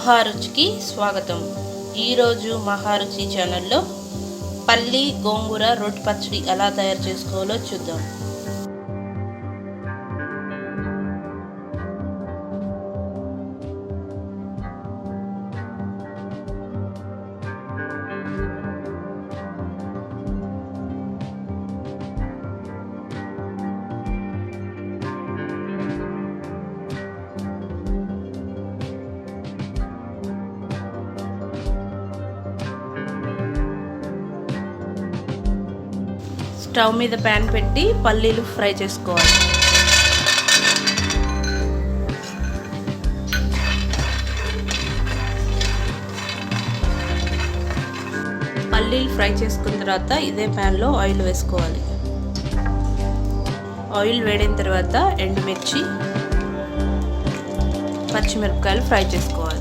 మహారుచికి స్వాగతం. ఈరోజు మహారుచి ఛానల్లో పల్లి గోంగూర రోటి పచ్చడి ఎలా తయారు చేసుకోవాలో చూద్దాం. స్టవ్ మీద ప్యాన్ పెట్టి పల్లీలు ఫ్రై చేసుకోవాలి. పల్లీలు ఫ్రై చేసుకున్న తర్వాత ఇదే ప్యాన్లో ఆయిల్ వేసుకోవాలి. ఆయిల్ వేడిన తర్వాత ఎండుమిర్చి, పచ్చిమిరపకాయలు ఫ్రై చేసుకోవాలి.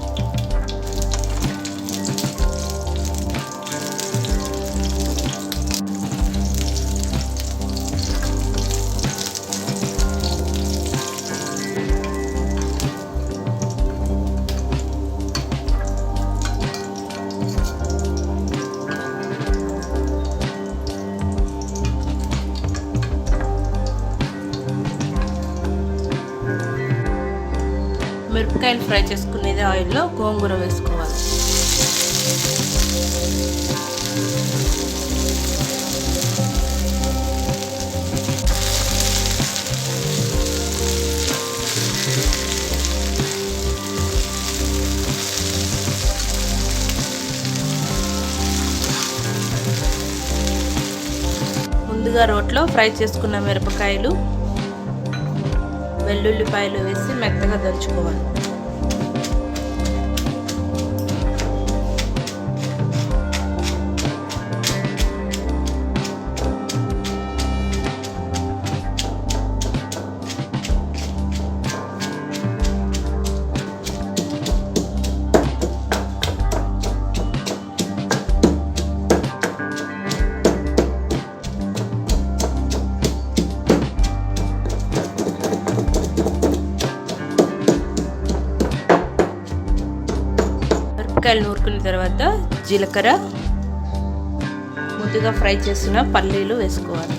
మిరపకాయలు ఫ్రై చేసుకునేది ఆయిల్లో గోంగూర వేసుకోవాలి. ముందుగా రోట్లో ఫ్రై చేసుకున్న మిరపకాయలు, వెల్లుల్లిపాయలు వేసి మెత్తగా దంచుకోవాలి. మిరపకాయలు నూరుకున్న తర్వాత జీలకర్ర, ముందుగా ఫ్రై చేసిన పల్లీలు వేసుకోవాలి.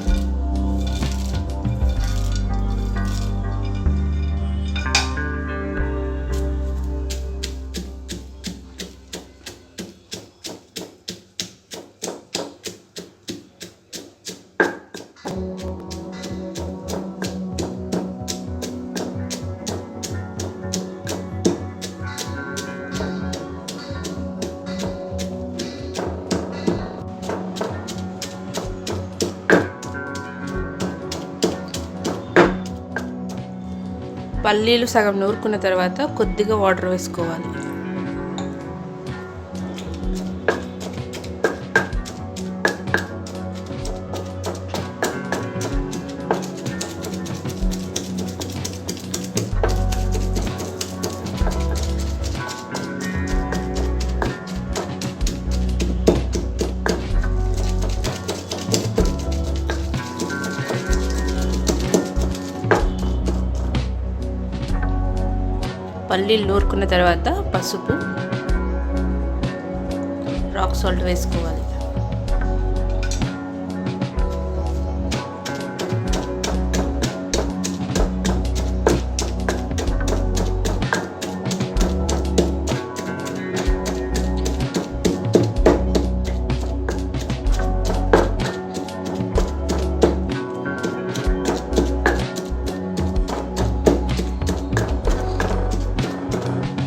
పల్లీలు సగం నూరుకున్న తర్వాత కొద్దిగా వాటర్ వేసుకోవాలి. పల్లీలు నూరుకున్న తర్వాత పసుపు, రాక్ సాల్ట్ వేసుకోవాలి.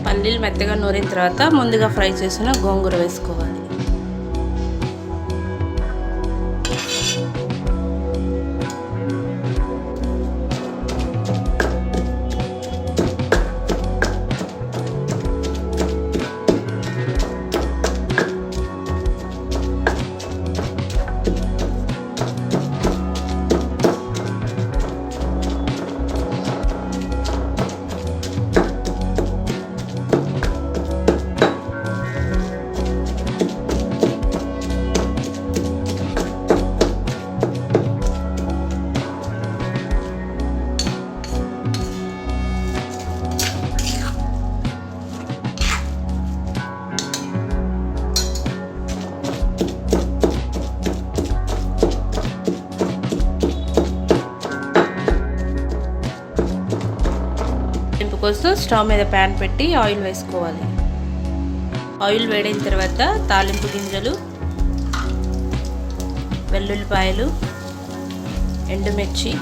పల్లీలు మెత్తగా నూరిన తర్వాత ముందుగా ఫ్రై చేసిన గోంగూర వేసుకోవాలి. కోసం స్టవ్ మీద ప్యాన్ పెట్టి ఆయిల్ వేసుకోవాలి. ఆయిల్ వేడైన తర్వాత తాలింపు గింజలు, వెల్లుల్లిపాయలు, ఎండుమిర్చి,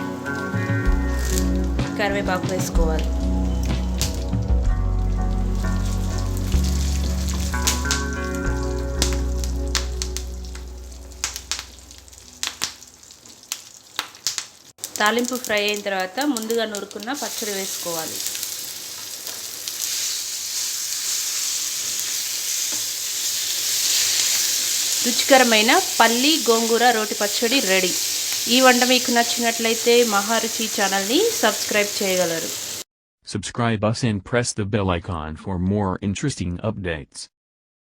కరివేపాకు వేసుకోవాలి. తాలింపు ఫ్రై అయిన తర్వాత ముందుగా నూరుకున్న పచ్చడి వేసుకోవాలి. రుచికరమైన పల్లి గోంగూర రోటి పచ్చడి రెడీ. ఈ వంట మీకు నచ్చినట్లయితే మహారుచి ఛానల్ని సబ్స్క్రైబ్ చేయగలరు. Subscribe us and press the bell icon for more interesting updates.